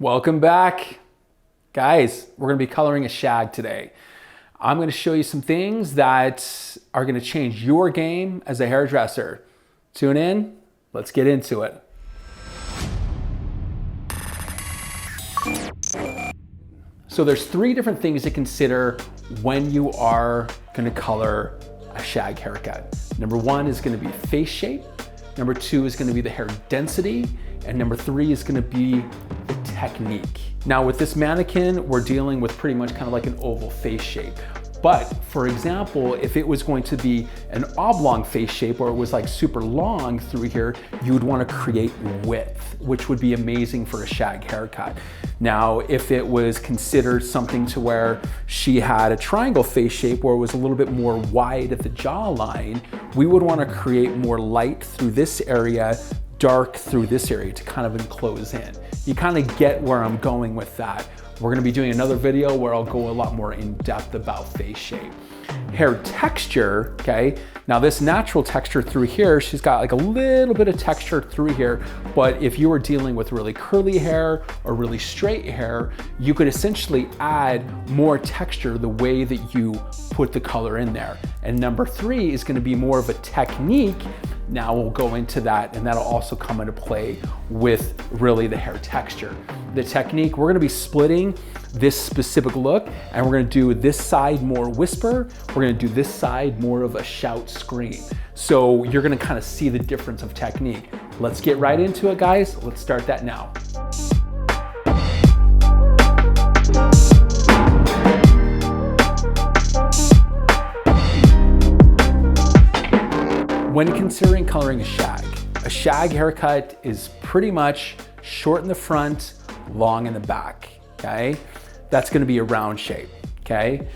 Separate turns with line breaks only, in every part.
Welcome back. Guys, we're gonna be coloring a shag today. I'm gonna show you some things that are gonna change your game as a hairdresser. Tune in, let's get into it. So there's three different things to consider when you are gonna color a shag haircut. Number one is gonna be face shape. Number two is gonna be the hair density. And number three is gonna be the technique. Now with this mannequin, we're dealing with pretty much kind of like an oval face shape. But for example, if it was going to be an oblong face shape or it was like super long through here, you would want to create width, which would be amazing for a shag haircut. Now, if it was considered something to where she had a triangle face shape where it was a little bit more wide at the jawline, we would want to create more light through this area, dark through this area to kind of enclose in. You kind of get where I'm going with that. We're gonna be doing another video where I'll go a lot more in depth about face shape. Hair texture, okay? Now this natural texture through here, she's got like a little bit of texture through here, but if you were dealing with really curly hair or really straight hair, you could essentially add more texture the way that you put the color in there. And number three is gonna be more of a technique. Now we'll go into that, and that'll also come into play with really the hair texture. The technique, we're gonna be splitting this specific look, and we're gonna do this side more whisper, we're gonna do this side more of a shout scream. So you're gonna kind of see the difference of technique. Let's get right into it, guys. Let's start that now. When considering coloring a shag haircut is pretty much short in the front, long in the back, okay? That's gonna be a round shape, okay?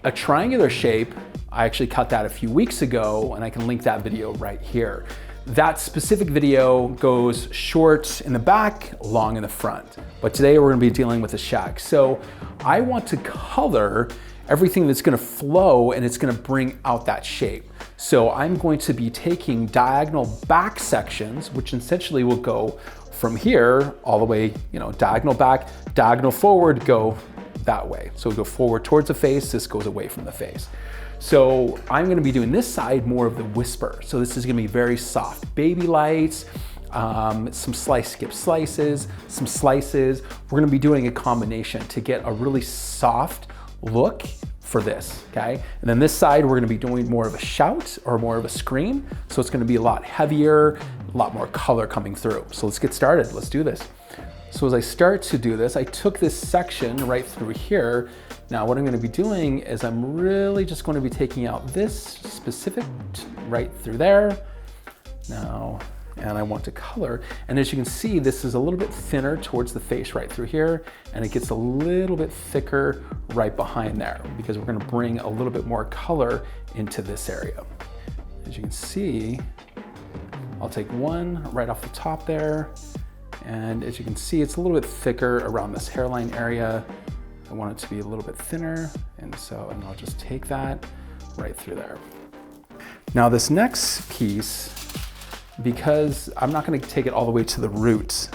A triangular shape, I actually cut that a few weeks ago, and I can link that video right here. That specific video goes short in the back, long in the front. But today we're gonna be dealing with a shag. So I want to color everything that's gonna flow and it's gonna bring out that shape. So I'm going to be taking diagonal back sections, which essentially will go from here all the way, diagonal back, diagonal forward, go that way. So we go forward towards the face, this goes away from the face. So I'm gonna be doing this side more of the whisper. So this is gonna be very soft baby lights, some skip slices, some slices. We're gonna be doing a combination to get a really soft look for this, okay? And then this side, we're gonna be doing more of a shout or more of a scream. So it's gonna be a lot heavier, a lot more color coming through. So let's get started, let's do this. So as I start to do this, I took this section right through here. Now what I'm gonna be doing is I'm really just gonna be taking out this specific right through there. Now, and I want to color. And as you can see, this is a little bit thinner towards the face right through here, and it gets a little bit thicker right behind there because we're gonna bring a little bit more color into this area. As you can see, I'll take one right off the top there, and as you can see, it's a little bit thicker around this hairline area. I want it to be a little bit thinner, and I'll just take that right through there. Now this next piece, because I'm not gonna take it all the way to the roots,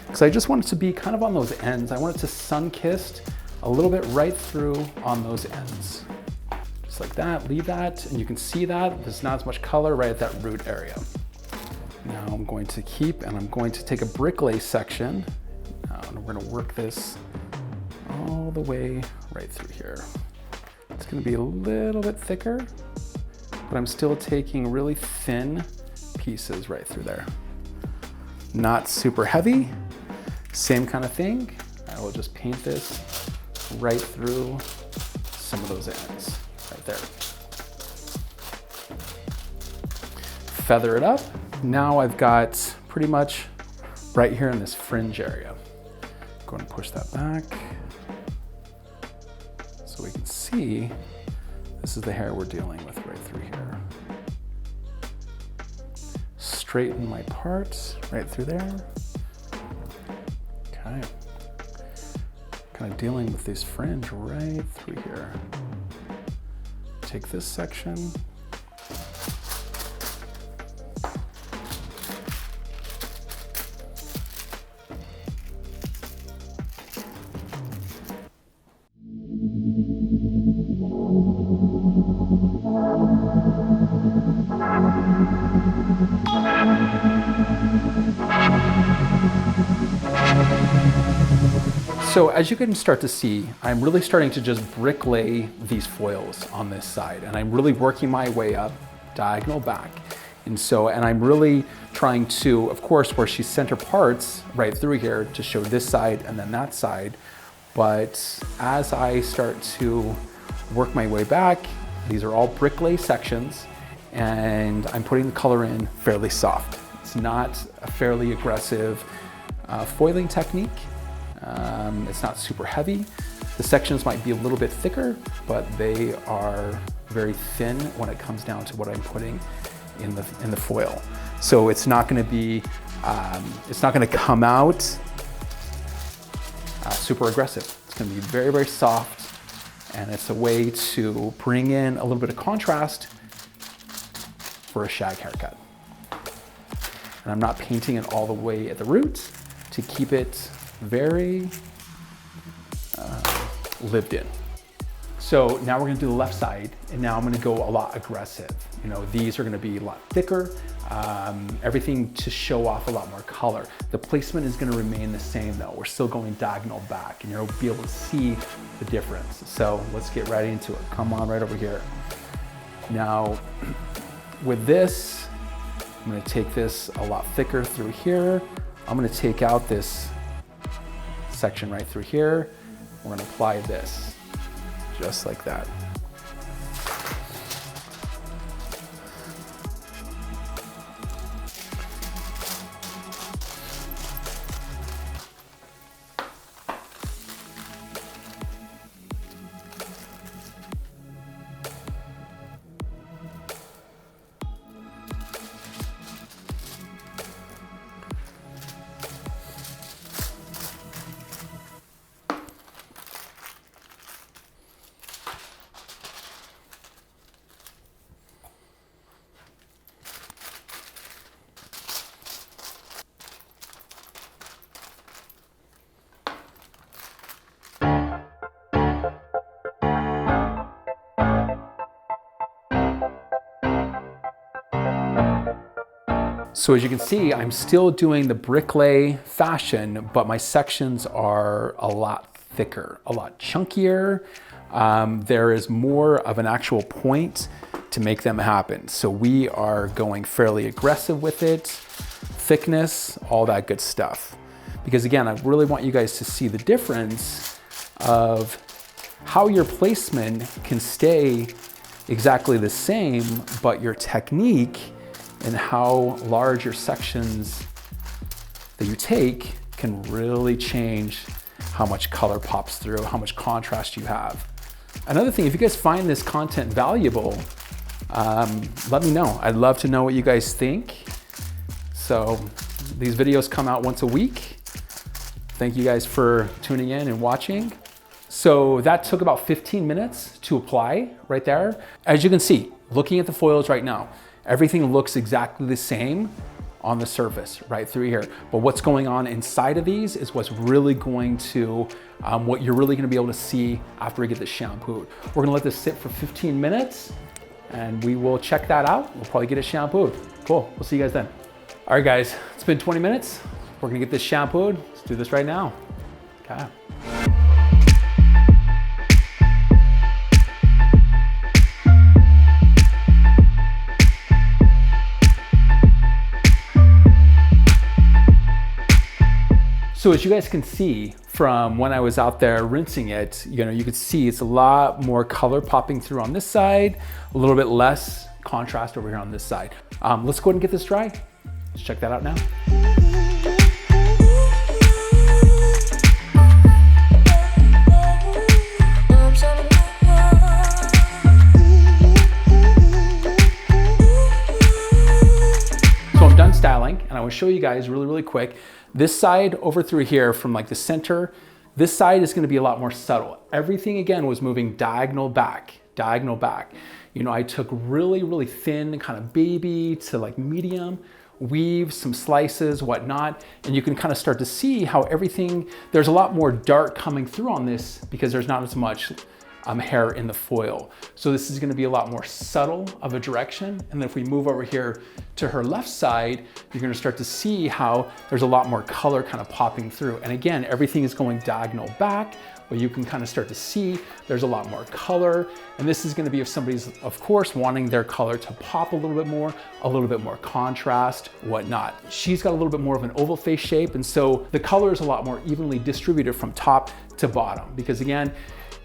because I just want it to be kind of on those ends. I want it to sun-kissed a little bit right through on those ends. Just like that, leave that, and you can see that there's not as much color right at that root area. Now I'm going to take a brick lace section, and we're gonna work this all the way right through here. It's gonna be a little bit thicker, but I'm still taking really thin pieces right through there. Not super heavy, same kind of thing. I will just paint this right through some of those ends, right there. Feather it up. Now I've got pretty much right here in this fringe area. Go ahead and push that back so we can see this is the hair we're dealing with right through here. Straighten my parts right through there. Okay. Kind of dealing with this fringe right through here. Take this section. So as you can start to see, I'm really starting to just bricklay these foils on this side, and I'm really working my way up, diagonal back. And I'm really trying to, of course, where she center parts right through here to show this side and then that side. But as I start to work my way back, these are all bricklay sections, and I'm putting the color in fairly soft. It's not a fairly aggressive foiling technique. It's not super heavy. The sections might be a little bit thicker, but they are very thin when it comes down to what I'm putting in the foil. So it's not going to be, it's not going to come out super aggressive. It's going to be very, very soft, and it's a way to bring in a little bit of contrast for a shag haircut. And I'm not painting it all the way at the root to keep it very lived in. So now we're gonna do the left side, and now I'm gonna go a lot aggressive. You know, these are gonna be a lot thicker, everything to show off a lot more color. The placement is gonna remain the same though. We're still going diagonal back, and you'll be able to see the difference. So let's get right into it. Come on right over here. Now, with this, I'm gonna take this a lot thicker through here. I'm gonna take out this section right through here. We're gonna apply this, just like that. So as you can see, I'm still doing the bricklay fashion, but my sections are a lot thicker, a lot chunkier. There is more of an actual point to make them happen. So we are going fairly aggressive with it, thickness, all that good stuff. Because again, I really want you guys to see the difference of how your placement can stay exactly the same, but your technique and how large your sections that you take can really change how much color pops through, how much contrast you have. Another thing, if you guys find this content valuable, let me know. I'd love to know what you guys think. So these videos come out once a week. Thank you guys for tuning in and watching. So that took about 15 minutes to apply right there. As you can see, looking at the foils right now, everything looks exactly the same on the surface right through here. But what's going on inside of these is what's really going to, what you're really gonna be able to see after we get this shampooed. We're gonna let this sit for 15 minutes and we will check that out. We'll probably get it shampooed. Cool, we'll see you guys then. All right guys, it's been 20 minutes. We're gonna get this shampooed. Let's do this right now. Okay. So as you guys can see from when I was out there rinsing it, you know, you can see it's a lot more color popping through on this side, a little bit less contrast over here on this side. Let's go ahead and get this dry. Let's check that out now. So I'm done styling, and I want to show you guys really quick. This side over through here from like the center, this side is going to be a lot more subtle. Everything again was moving diagonal back, diagonal back. You know, I took really thin kind of baby to like medium, weaves, some slices, whatnot, and you can kind of start to see how everything, there's a lot more dark coming through on this because there's not as much hair in the foil. So this is gonna be a lot more subtle of a direction. And then if we move over here to her left side, you're gonna start to see how there's a lot more color kind of popping through. And again, everything is going diagonal back, but you can kind of start to see there's a lot more color. And this is gonna be if somebody's, of course, wanting their color to pop a little bit more contrast, whatnot. She's got a little bit more of an oval face shape, and so the color is a lot more evenly distributed from top to bottom. Because again,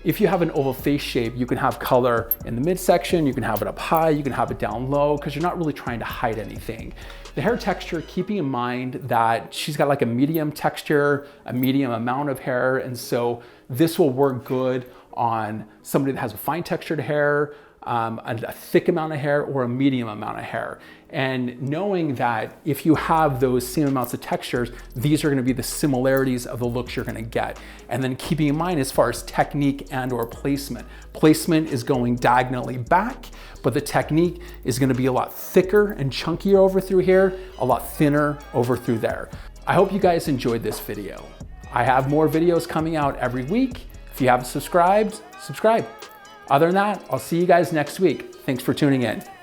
if you have an oval face shape, you can have color in the midsection, you can have it up high, you can have it down low, because you're not really trying to hide anything. The hair texture, keeping in mind that she's got like a medium texture, a medium amount of hair, and so this will work good on somebody that has a fine textured hair, a thick amount of hair, or a medium amount of hair. And knowing that if you have those same amounts of textures, these are gonna be the similarities of the looks you're gonna get. And then keeping in mind as far as technique and or placement. Placement is going diagonally back, but the technique is gonna be a lot thicker and chunkier over through here, a lot thinner over through there. I hope you guys enjoyed this video. I have more videos coming out every week. If you haven't subscribed, subscribe. Other than that, I'll see you guys next week. Thanks for tuning in.